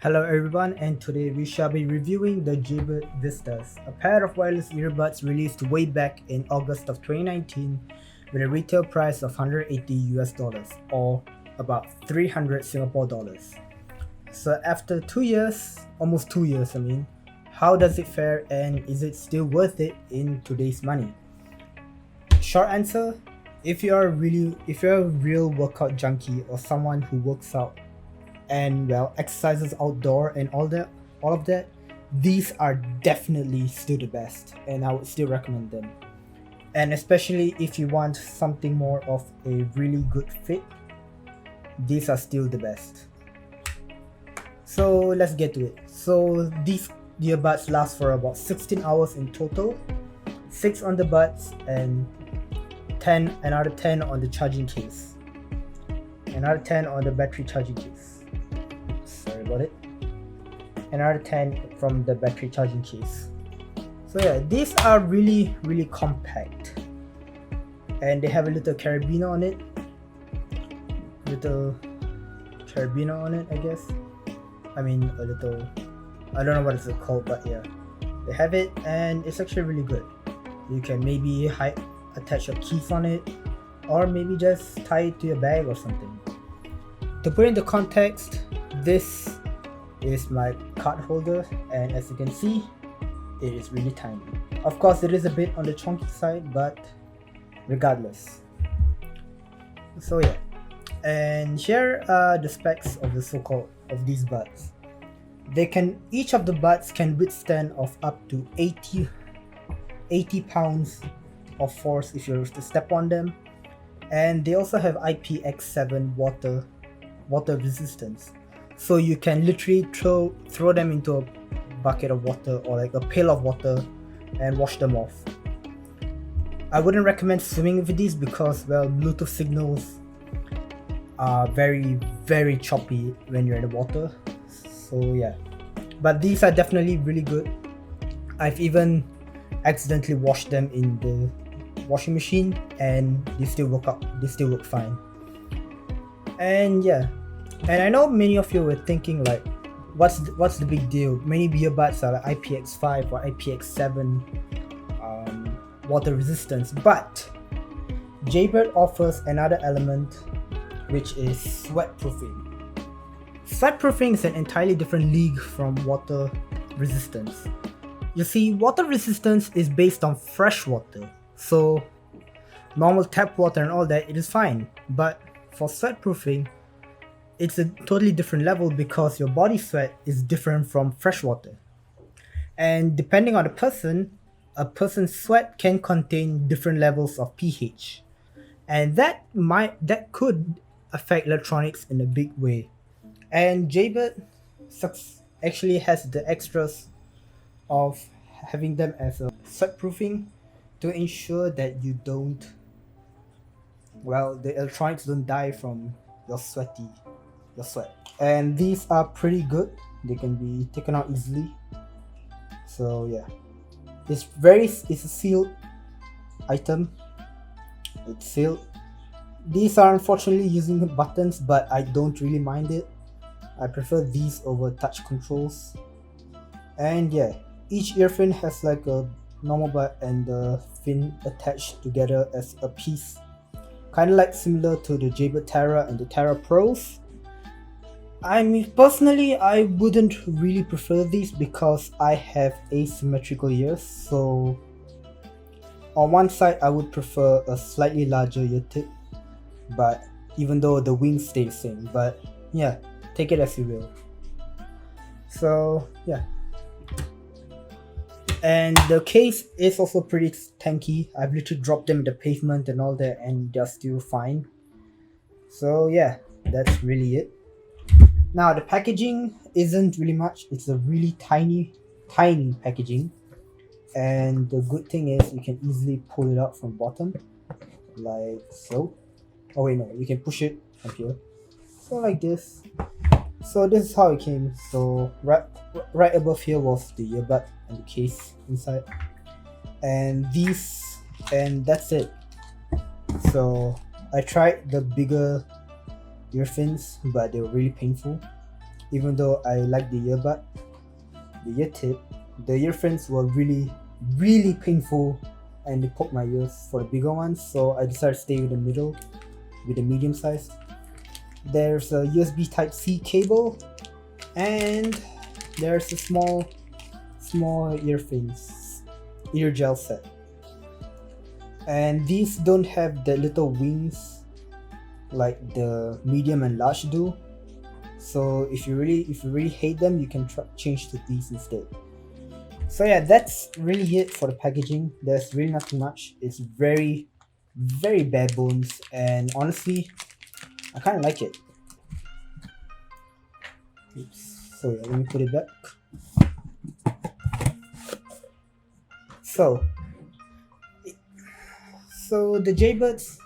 Hello everyone, and today we shall be reviewing the Jaybird Vistas, a pair of wireless earbuds released way back in August of 2019 with a retail price of 180 US dollars or about 300 Singapore dollars. So after 2 years, almost 2 years how does it fare and is it still worth it in today's money? Short answer, if you're a real workout junkie or someone who works out and exercises outdoor and all of that, these are definitely still the best and I would still recommend them. And especially if you want something more of a really good fit, these are still the best. So let's get to it. So these earbuds last for about 16 hours in total, 6 on the buds and another 10 on the charging case, another 10 on the battery charging case. Sorry about it. Another 10 from the battery charging case. So yeah, these are really compact, and they have a little carabiner on it. I guess. I mean a little. I don't know what it's called, but yeah, they have it, and it's actually really good. You can maybe attach your keys on it, or maybe just tie it to your bag or something. To put into context, this is my card holder, and as you can see, it is really tiny. Of course, it is a bit on the chunky side, but regardless. So yeah, and here are the specs of these buds. Each of the buds can withstand of up to 80 pounds of force if you were to step on them, and they also have IPX7 water resistance, so you can literally throw them into a bucket of water or like a pail of water and wash them off. I wouldn't recommend swimming with these because Bluetooth signals are very choppy when you're in the water. So yeah, but these are definitely really good. I've even accidentally washed them in the washing machine and they still work fine. And yeah, and I know many of you were thinking like, what's the big deal? Many earbuds are like IPX5 or IPX7 water resistance, but Jaybird offers another element, which is sweatproofing. Sweatproofing is an entirely different league from water resistance. You see, water resistance is based on fresh water, so normal tap water and all that, it is fine. But for sweatproofing, it's a totally different level because your body sweat is different from fresh water. And depending on the person, a person's sweat can contain different levels of pH. And that could affect electronics in a big way. And Jaybird actually has the extras of having them as a sweatproofing to ensure that the electronics don't die from your sweat. And these are pretty good. They can be taken out easily. So yeah, it's a sealed item. It's sealed. These are unfortunately using buttons, but I don't really mind it. I prefer these over touch controls. And yeah, each earphone has like a normal bud and the fin attached together as a piece, kind of like similar to the Jaybird Terra and the Terra Pros. I mean, personally, I wouldn't really prefer these because I have asymmetrical ears, so on one side I would prefer a slightly larger ear tip, but even though the wings stay the same, but yeah, take it as you will. So yeah, and the case is also pretty tanky. I've literally dropped them in the pavement and all that, and they're still fine. So yeah, that's really it. Now the packaging isn't really much. It's a really tiny packaging, and the good thing is you can easily pull it out from bottom, like so. Oh wait, no, you can push it from here, so like this. So this is how it came. So right above here was the earbud and the case inside, and that's it. So I tried the bigger earphones, but they were really painful. even though I like the earbud, the ear tip, the earphones were really painful and they poked my ears for the bigger ones, so I decided to stay with the middle, with the medium size. There's a USB Type-C cable, and there's a small earphones, ear gel set. And these don't have the little wings like the medium and large do. So if you really hate them, you can change to these instead. So yeah, that's really it for the packaging. There's really nothing much. It's very bare bones, and honestly, I kind of like it. Oops. So yeah, let me put it back. So the Jaybirds,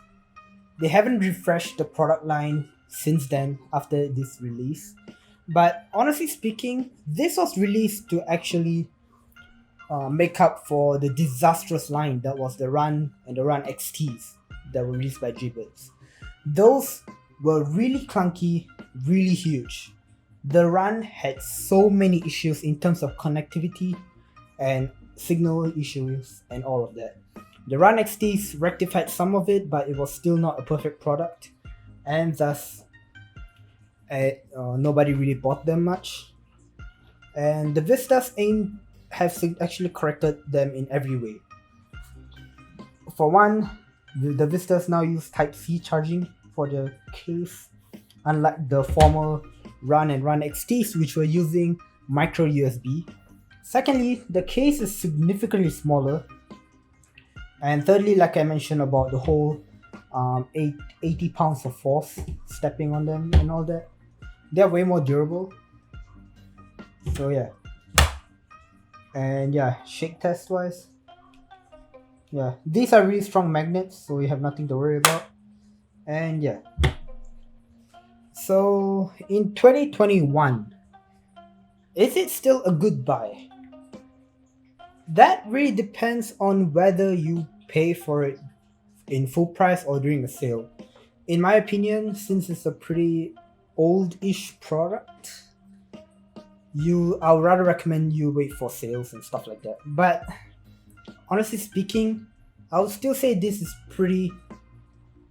they haven't refreshed the product line since then after this release. But honestly speaking, this was released to actually make up for the disastrous line that was the Run and the Run XTs that were released by Jaybirds. Those were really clunky, really huge. The Run had so many issues in terms of connectivity and signal issues and all of that. The Run XTs rectified some of it, but it was still not a perfect product, and thus nobody really bought them much. And the Vistas have actually corrected them in every way. For one, the Vistas now use Type-C charging for the case, unlike the former Run and Run XTs, which were using micro USB. Secondly, the case is significantly smaller. And thirdly, like I mentioned about the whole 80 pounds of force stepping on them and all that, they're way more durable. So yeah. And yeah, shake test wise, yeah, these are really strong magnets, so you have nothing to worry about. And yeah, so in 2021, is it still a good buy? That really depends on whether you pay for it in full price or during a sale. In my opinion, since it's a pretty old-ish product, I'll rather recommend you wait for sales and stuff like that. But honestly speaking, I would still say this is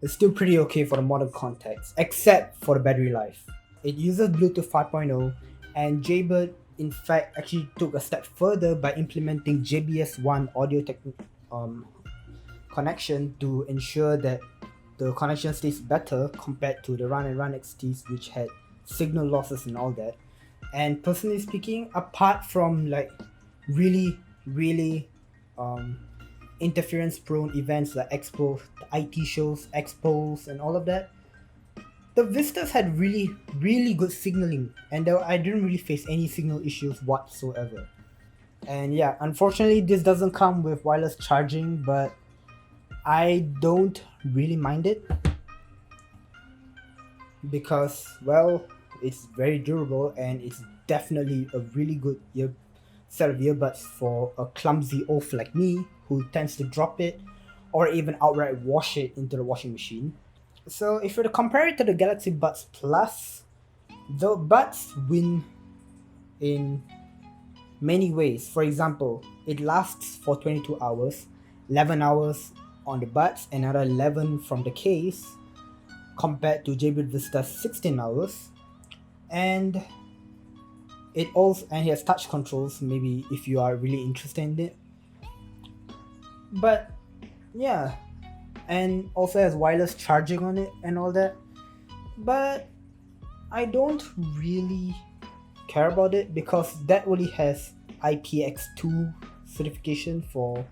it's still pretty okay for the modern context, except for the battery life. It uses Bluetooth 5.0, and Jaybird in fact actually took a step further by implementing JBS1 audio connection to ensure that the connection stays better compared to the Run and Run XTs, which had signal losses and all that. And personally speaking, apart from like really interference prone events like Expo, the IT shows, Expos and all of that, the Vistas had really good signaling, and I didn't really face any signal issues whatsoever. And yeah, unfortunately this doesn't come with wireless charging, but I don't really mind it because, well, it's very durable and it's definitely a really good set of earbuds for a clumsy oaf like me who tends to drop it or even outright wash it into the washing machine. So if you were to compare it to the Galaxy Buds Plus, the Buds win in many ways. For example, it lasts for 22 hours, 11 hours on the Buds, another 11 from the case, compared to Jaybird Vista's 16 hours. And it has touch controls, maybe if you are really interested in it. But yeah, and also has wireless charging on it and all that. But I don't really care about it because that only has IPX2 certification for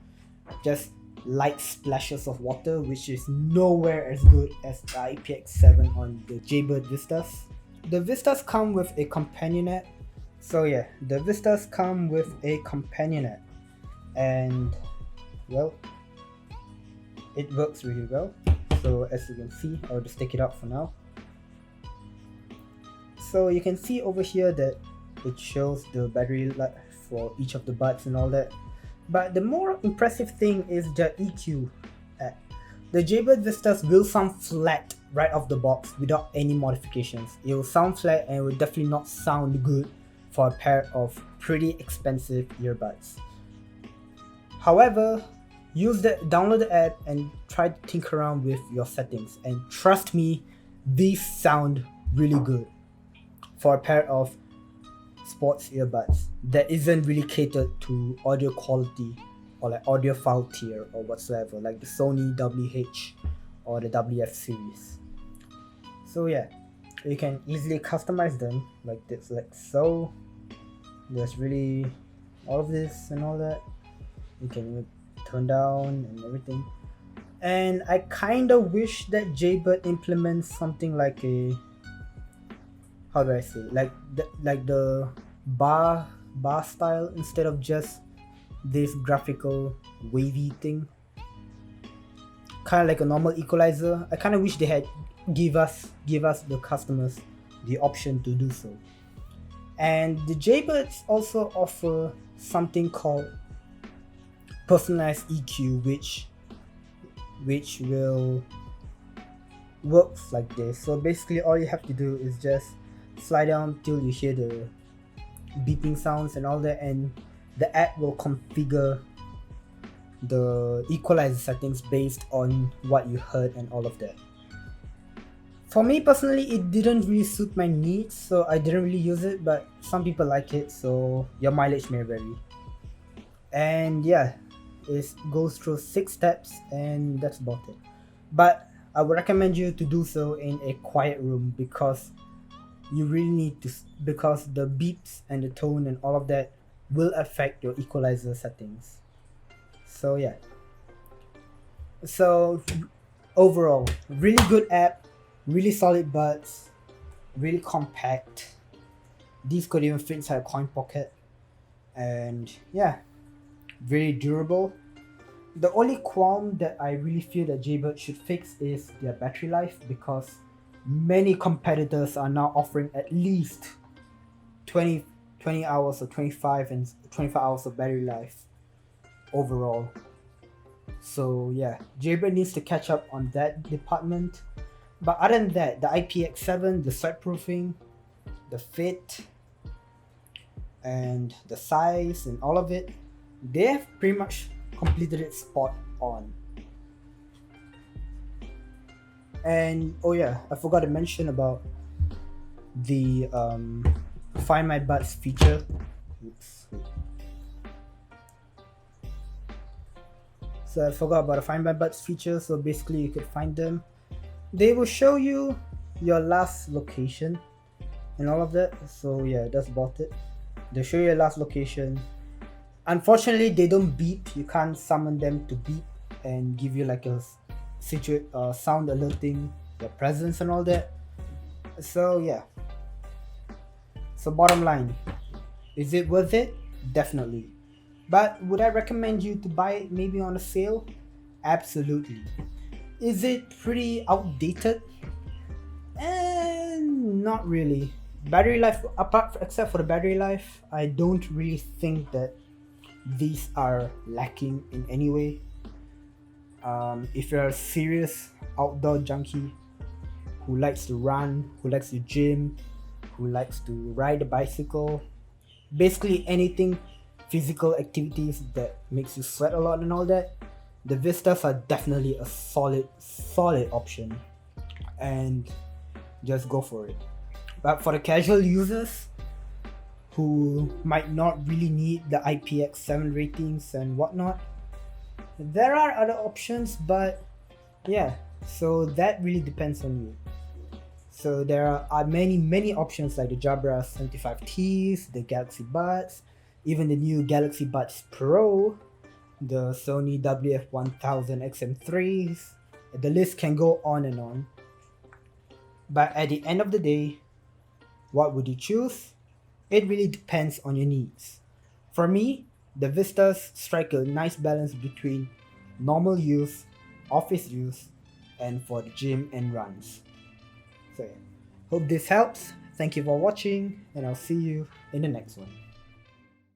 just light splashes of water, which is nowhere as good as the IPX7 on the Jaybird Vistas. The Vistas come with a companionette. So yeah, the Vistas come with a companionette, and well, it works really well. So as you can see, I'll just take it out for now. So you can see over here that it shows the battery life for each of the buds and all that. But the more impressive thing is the EQ The Jaybird Vistas will sound flat right off the box without any modifications. It will sound flat and it will definitely not sound good for a pair of pretty expensive earbuds. However, download the app and try to tinker around with your settings, and trust me, these sound really good for a pair of sports earbuds that isn't really catered to audio quality or like audiophile tier or whatsoever, like the Sony WH or the WF series. So yeah, you can easily customize them like this, like so. There's really all of this and all that. You can turn down and everything. And I kind of wish that Jaybird implements something like a, how do I say, like the bar style instead of just this graphical wavy thing, kind of like a normal equalizer. I kind of wish they had give us the customers the option to do so. And the Jaybirds also offer something called personalized EQ, which will works like this. So basically all you have to do is just slide down till you hear the beeping sounds and all that, and the app will configure the equalizer settings based on what you heard and all of that. For me personally, it didn't really suit my needs, so I didn't really use it, but some people like it, so your mileage may vary. And yeah, it goes through 6 steps and that's about it. But I would recommend you to do so in a quiet room, because you really need to, because the beeps and the tone and all of that will affect your equalizer settings. So yeah, so overall, really good app, really solid buds, really compact. These could even fit inside a coin pocket, and yeah, very durable. The only qualm that I really feel that Jaybird should fix is their battery life, because many competitors are now offering at least 20 hours or 25 hours of battery life overall. So yeah, Jaybird needs to catch up on that department. But other than that, the IPX7, the sweat proofing, the fit, and the size and all of it, they have pretty much completed it spot on. And oh yeah, I forgot to mention about the Find My Buds feature. Oops. So I forgot about the Find My Buds feature. So basically you could find them. They will show you your last location and all of that. So yeah, that's about it. They'll show you your last location. Unfortunately, they don't beep. You can't summon them to beep and give you like a sound alerting your presence and all that. So yeah. So bottom line, is it worth it? Definitely. But would I recommend you to buy it maybe on a sale? Absolutely. Is it pretty outdated? Not really. Battery life, except for the battery life, I don't really think that these are lacking in any way. If you're a serious outdoor junkie who likes to run, who likes to gym, who likes to ride a bicycle, basically anything physical activities that makes you sweat a lot and all that, the Vistas are definitely a solid option, and just go for it. But for the casual users who might not really need the IPX7 ratings and whatnot, there are other options, but yeah, so that really depends on you. So there are many options like the Jabra 75Ts, the Galaxy Buds, even the new Galaxy Buds Pro, the Sony WF-1000 XM3s. The list can go on and on. But at the end of the day, what would you choose? It really depends on your needs. For me, the Vistas strike a nice balance between normal use, office use, and for the gym and runs. So yeah, hope this helps. Thank you for watching, and I'll see you in the next one.